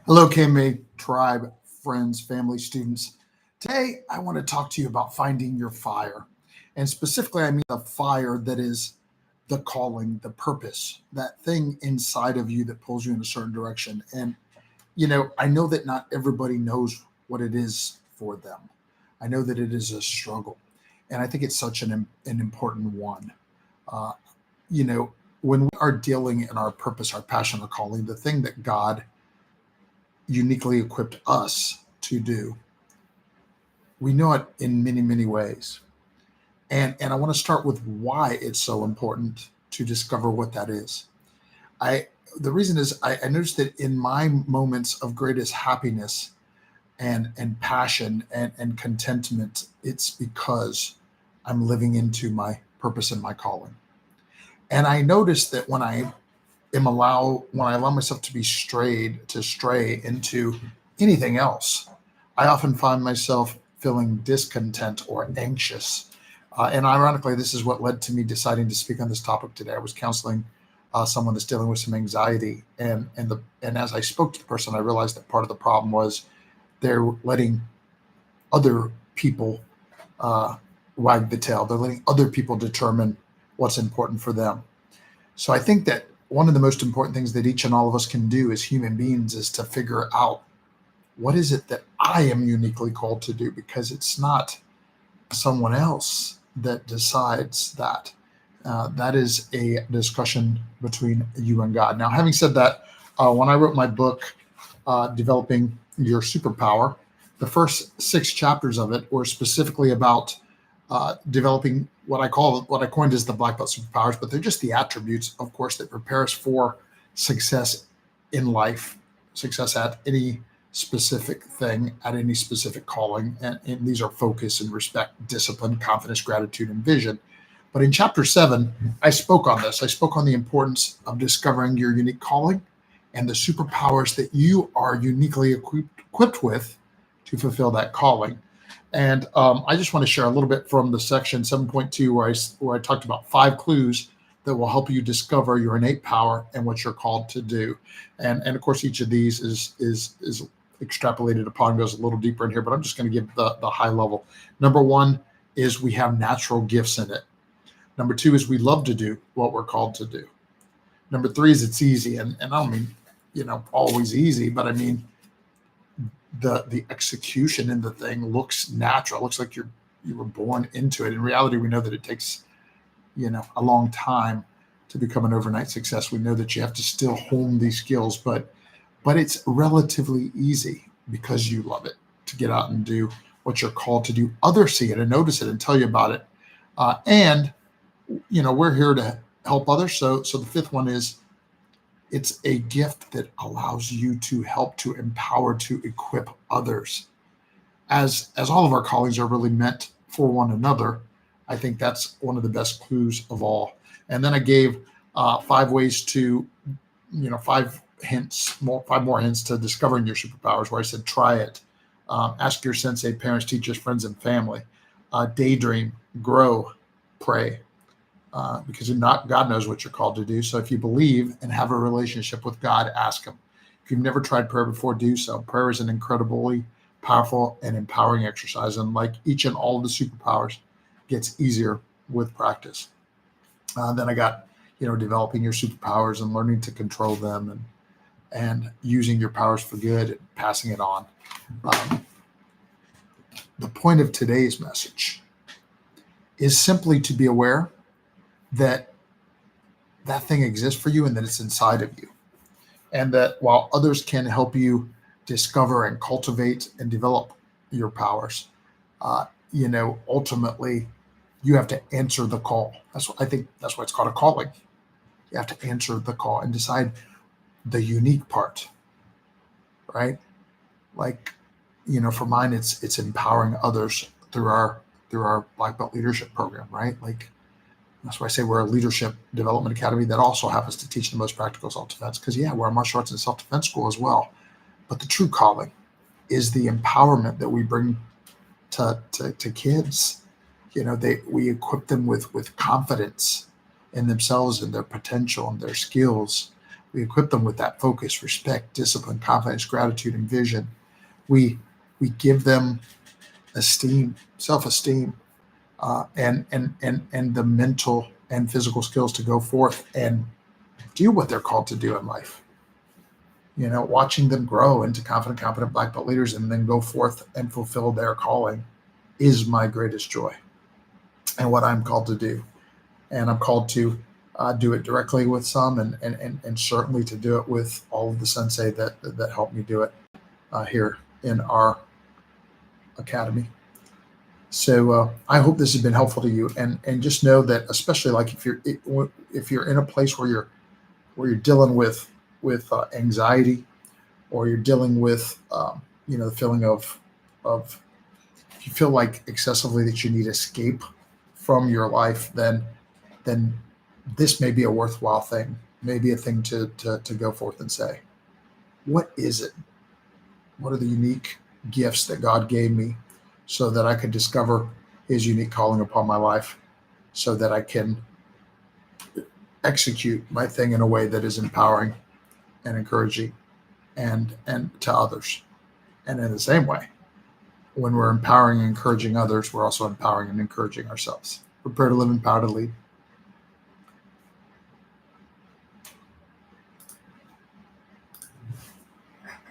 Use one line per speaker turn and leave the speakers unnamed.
Hello, KMMA tribe, friends, family, students. Today, I want to talk to you about finding your fire. And specifically, I mean the fire that is the calling, the purpose, that thing inside of you that pulls you in a certain direction. And, I know that not everybody knows what it is for them. I know that it is a struggle. And I think it's such an important one. Uh, when we are dealing in our purpose, our passion, our calling, the thing that God uniquely equipped us to do. We know it in many, many ways. And I want to start with why it's so important to discover what that is. I the reason is I noticed that in my moments of greatest happiness and passion and contentment, it's because I'm living into my purpose and my calling. And I noticed that when I allow myself to be stray into anything else, I often find myself feeling discontent or anxious. And ironically, this is what led to me deciding to speak on this topic today. I was counseling someone that's dealing with some anxiety, and as I spoke to the person, I realized that part of the problem was they're letting other people uh, wag the tail. They're letting other people determine what's important for them. So I think that one of the most important things that each and all of us can do as human beings is to figure out what is it that I am uniquely called to do, because it's not someone else that decides that. That is a discussion between you and God. Now, having said that, when I wrote my book, Developing Your Superpower, the first 6 chapters of it were specifically about developing what I coined as the black belt superpowers, but they're just the attributes, of course, that prepare us for success in life, success at any specific thing, at any specific calling. And these are focus and respect, discipline, confidence, gratitude, and vision. But in chapter 7, I spoke on this. I spoke on the importance of discovering your unique calling and the superpowers that you are uniquely equipped with to fulfill that calling. And I just want to share a little bit from the section 7.2 where I talked about 5 clues that will help you discover your innate power and what you're called to do. And of course, each of these is extrapolated upon, goes a little deeper in here, but I'm just going to give the high level. Number 1 is we have natural gifts in it. Number 2 is we love to do what we're called to do. Number 3 is it's easy. And I don't mean, always easy, but I mean, the execution in the thing looks natural. It looks like you were born into it. In reality, we know that it takes a long time to become an overnight success. We know that you have to still hone these skills, but it's relatively easy because you love it to get out and do what you're called to do. Others see it and notice it and tell you about it, and we're here to help others. So the 5th one is it's a gift that allows you to help, to empower, to equip others. As all of our callings are really meant for one another, I think that's one of the best clues of all. And then I gave 5 ways to, 5 more hints to discovering your superpowers, where I said, try it. Ask your sensei, parents, teachers, friends, and family. Daydream, grow, pray. Because God knows what you're called to do. So if you believe and have a relationship with God, ask him. If you've never tried prayer before, do so. Prayer is an incredibly powerful and empowering exercise. And like each and all of the superpowers, gets easier with practice. Then I got, developing your superpowers and learning to control them and using your powers for good and passing it on. The point of today's message is simply to be aware that thing exists for you and that it's inside of you. And that while others can help you discover and cultivate and develop your powers, ultimately you have to answer the call. I think that's why it's called a calling. You have to answer the call and decide the unique part, right? Like, for mine, it's empowering others through our Black Belt Leadership Program, right? Like, that's why I say we're a leadership development academy that also happens to teach the most practical self-defense. Because we're a martial arts and self-defense school as well. But the true calling is the empowerment that we bring to kids. We equip them with confidence in themselves and their potential and their skills. We equip them with that focus, respect, discipline, confidence, gratitude, and vision. We give them esteem, self-esteem, and the mental and physical skills to go forth and do what they're called to do in life. Watching them grow into confident, competent black belt leaders and then go forth and fulfill their calling is my greatest joy and what I'm called to do. And I'm called to do it directly with some and certainly to do it with all of the sensei that helped me do it here in our academy. So I hope this has been helpful to you, and just know that, especially like if you're in a place where you're dealing with anxiety, or you're dealing with the feeling of if you feel like excessively that you need escape from your life, then this may be a worthwhile thing, maybe a thing to go forth and say, what is it? What are the unique gifts that God gave me so that I could discover his unique calling upon my life, so that I can execute my thing in a way that is empowering and encouraging and to others. And in the same way, when we're empowering and encouraging others, we're also empowering and encouraging ourselves. Prepare to live, empowered to lead.